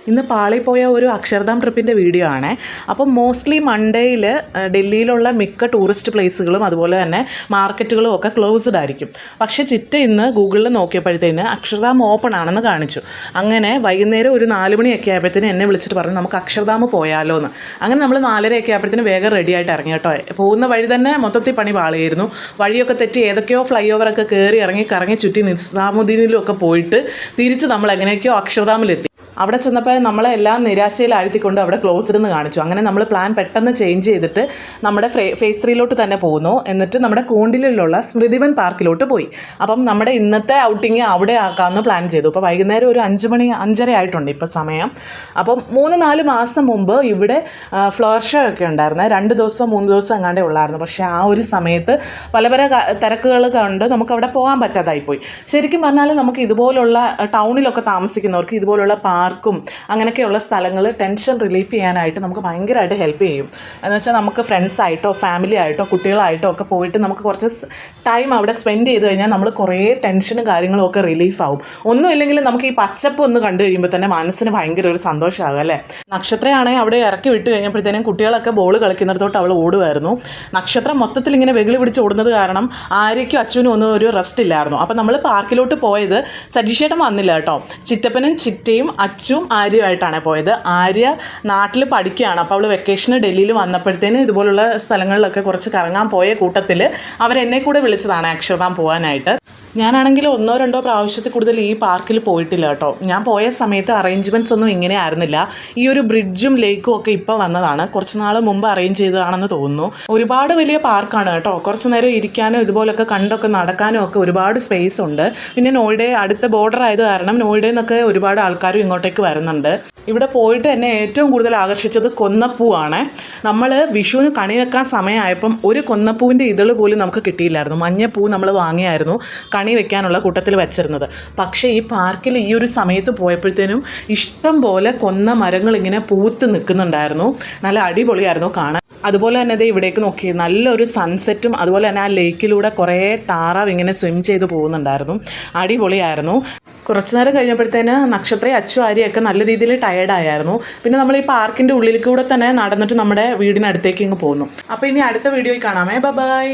ഇന്ന് പാളി പോയ ഒരു അക്ഷർധാം ട്രിപ്പിൻ്റെ വീഡിയോ ആണ്. അപ്പം മോസ്റ്റ്ലി മൺഡേയിൽ ഡൽഹിയിലുള്ള മിക്ക ടൂറിസ്റ്റ് പ്ലേസുകളും അതുപോലെ തന്നെ മാർക്കറ്റുകളും ഒക്കെ ക്ലോസ്ഡ് ആയിരിക്കും. പക്ഷേ ചിറ്റ ഇന്ന് ഗൂഗിളിൽ നോക്കിയപ്പോഴത്തേന് അക്ഷർധാം ഓപ്പൺ ആണെന്ന് കാണിച്ചു. അങ്ങനെ വൈകുന്നേരം ഒരു 4 മണിയൊക്കെ ആയപ്പോഴത്തേന് എന്നെ വിളിച്ചിട്ട് പറഞ്ഞു നമുക്ക് അക്ഷർധാം പോയാലോ എന്ന്. അങ്ങനെ നമ്മൾ 4:30 ആയപ്പോഴത്തേന് വേഗം റെഡി ആയിട്ട് ഇറങ്ങി കേട്ടോ. പോകുന്ന വഴി തന്നെ മൊത്തത്തിൽ പണി പാളിയായിരുന്നു. വഴിയൊക്കെ തെറ്റി ഏതൊക്കെയോ ഫ്ലൈ ഓവറൊക്കെ കയറി കറങ്ങി ചുറ്റി നിസാമുദ്ദീനിലും ഒക്കെ പോയിട്ട് തിരിച്ച് നമ്മൾ എങ്ങനെയൊക്കെയോ അക്ഷർധാമിലെത്തി. അവിടെ ചെന്നപ്പോൾ നമ്മളെ എല്ലാം നിരാശയിലാഴ്ത്തിക്കൊണ്ട് അവിടെ ക്ലോസ്ഡ് എന്ന് കാണിച്ചു. അങ്ങനെ നമ്മൾ പ്ലാൻ പെട്ടെന്ന് ചേഞ്ച് ചെയ്തിട്ട് നമ്മുടെ ഫേസ് 3 തന്നെ പോകുന്നു. എന്നിട്ട് നമ്മുടെ കൂണ്ടിലുള്ള സ്മൃതിവൻ പാർക്കിലോട്ട് പോയി. അപ്പം നമ്മുടെ ഇന്നത്തെ ഔട്ടിങ് അവിടെ ആക്കാമെന്ന് പ്ലാൻ ചെയ്തു. അപ്പോൾ വൈകുന്നേരം ഒരു 5 മണി 5:30 ആയിട്ടുണ്ട് ഇപ്പോൾ സമയം. അപ്പം 3-4 മാസം മുമ്പ് ഇവിടെ ഫ്ലവർ ഷോ ഒക്കെ ഉണ്ടായിരുന്നു. 2 ദിവസം 3 ദിവസം എങ്ങാണ്ടേ ഉള്ളായിരുന്നു. പക്ഷേ ആ ഒരു സമയത്ത് പല തിരക്കുകൾ കൊണ്ട് നമുക്കവിടെ പോകാൻ പറ്റാതായിപ്പോയി. ശരിക്കും പറഞ്ഞാൽ നമുക്ക് ഇതുപോലുള്ള ടൗണിലൊക്കെ താമസിക്കുന്നവർക്ക് ഇതുപോലുള്ള പാർക്കും അങ്ങനെയൊക്കെയുള്ള സ്ഥലങ്ങൾ ടെൻഷൻ റിലീഫ് ചെയ്യാനായിട്ട് നമുക്ക് ഭയങ്കരമായിട്ട് ഹെൽപ്പ് ചെയ്യും. എന്ന് വെച്ചാൽ നമുക്ക് ഫ്രണ്ട്സായിട്ടോ ഫാമിലി ആയിട്ടോ കുട്ടികളായിട്ടോ ഒക്കെ പോയിട്ട് നമുക്ക് കുറച്ച് ടൈം അവിടെ സ്പെൻഡ് ചെയ്ത് കഴിഞ്ഞാൽ നമ്മൾ കുറേ ടെൻഷനും കാര്യങ്ങളും ഒക്കെ റിലീഫാവും. ഒന്നുമില്ലെങ്കിൽ നമുക്ക് ഈ പച്ചപ്പ് ഒന്ന് കണ്ടു കഴിയുമ്പോൾ തന്നെ മനസ്സിന് ഭയങ്കര ഒരു സന്തോഷമാകും അല്ലേ. നക്ഷത്രയാണെങ്കിൽ അവിടെ ഇറക്കി വിട്ട് കഴിഞ്ഞപ്പോഴത്തേനും കുട്ടികളൊക്കെ ബോൾ കളിക്കുന്നിടത്തോട്ട് അവൾ ഓടുമായിരുന്നു. നക്ഷത്രം മൊത്തത്തിൽ ഇങ്ങനെ വെകിളി പിടിച്ച് ഓടുന്നത് കാരണം ആര്യയ്ക്കും അച്ഛനും ഒന്നും ഒരു റെസ്റ്റ് ഇല്ലായിരുന്നു. അപ്പം നമ്മൾ പാർക്കിലോട്ട് പോയത് സജീഷേട്ടൻ വന്നില്ല കേട്ടോ. ചിറ്റപ്പനും ചിറ്റയും അച്ചും ആര്യമായിട്ടാണ് പോയത്. ആര്യ നാട്ടിൽ പഠിക്കുകയാണ്. അപ്പോൾ അവൾ വെക്കേഷന് ഡൽഹിയിൽ വന്നപ്പോഴത്തേന് ഇതുപോലുള്ള സ്ഥലങ്ങളിലൊക്കെ കുറച്ച് കറങ്ങാൻ പോയ കൂട്ടത്തിൽ അവരെന്നെ കൂടെ വിളിച്ചതാണ് അക്ഷർധാം പോകാനായിട്ട്. ഞാനാണെങ്കിൽ 1-2 പ്രാവശ്യത്തിൽ കൂടുതൽ ഈ പാർക്കിൽ പോയിട്ടില്ല കേട്ടോ. ഞാൻ പോയ സമയത്ത് അറേഞ്ച്മെൻറ്റ്സ് ഒന്നും ഇങ്ങനെ ആയിരുന്നില്ല. ഈ ഒരു ബ്രിഡ്ജും ലേക്കും ഒക്കെ ഇപ്പോൾ വന്നതാണ്. കുറച്ച് നാൾ മുമ്പ് അറേഞ്ച് ചെയ്തതാണെന്ന് തോന്നുന്നു. ഒരുപാട് വലിയ പാർക്കാണ് കേട്ടോ. കുറച്ച് നേരം ഇരിക്കാനും ഇതുപോലൊക്കെ കണ്ടൊക്കെ നടക്കാനും ഒക്കെ ഒരുപാട് സ്പേസ് ഉണ്ട്. പിന്നെ നോയിഡ അടുത്ത ബോർഡർ ആയത് കാരണം നോയിഡയിൽ നിന്നൊക്കെ ഒരുപാട് ആൾക്കാരും ഇങ്ങോട്ടേക്ക് വരുന്നുണ്ട്. ഇവിടെ പോയിട്ട് എന്നെ ഏറ്റവും കൂടുതൽ ആകർഷിച്ചത് കൊന്നപ്പൂവാണ്. നമ്മൾ വിഷുവിന് കണി വെക്കാൻ സമയമായപ്പം ഒരു കൊന്നപ്പൂവിൻ്റെ ഇതൾ പോലും നമുക്ക് കിട്ടിയില്ലായിരുന്നു. മഞ്ഞപ്പൂ നമ്മൾ വാങ്ങിയായിരുന്നു കണി വെക്കാനുള്ള കൂട്ടത്തിൽ വെച്ചിരുന്നത്. പക്ഷേ ഈ പാർക്കിൽ ഈ ഒരു സമയത്ത് പോയപ്പോഴത്തേനും ഇഷ്ടം പോലെ കൊന്ന മരങ്ങൾ ഇങ്ങനെ പൂത്ത് നിൽക്കുന്നുണ്ടായിരുന്നു. നല്ല അടിപൊളിയായിരുന്നു കാണാൻ. അതുപോലെ തന്നെ ഇത് ഇവിടേക്ക് നോക്കി നല്ലൊരു സൺസെറ്റും അതുപോലെ തന്നെ ആ ലേക്കിലൂടെ കുറേ താറാവ് ഇങ്ങനെ സ്വിം ചെയ്ത് പോകുന്നുണ്ടായിരുന്നു. അടിപൊളിയായിരുന്നു. കുറച്ച് നേരം കഴിഞ്ഞപ്പോഴത്തേന് നക്ഷത്രയും അച്ചു ആര്യയൊക്കെ നല്ല രീതിയിൽ ടയേർഡായിരുന്നു. പിന്നെ നമ്മൾ ഈ പാർക്കിൻ്റെ ഉള്ളിൽ കൂടെ തന്നെ നടന്നിട്ട് നമ്മുടെ വീടിനടുത്തേക്ക് ഇങ്ങ് പോകുന്നു. അപ്പോൾ ഇനി അടുത്ത വീഡിയോയിൽ കാണാമേ. ബൈ.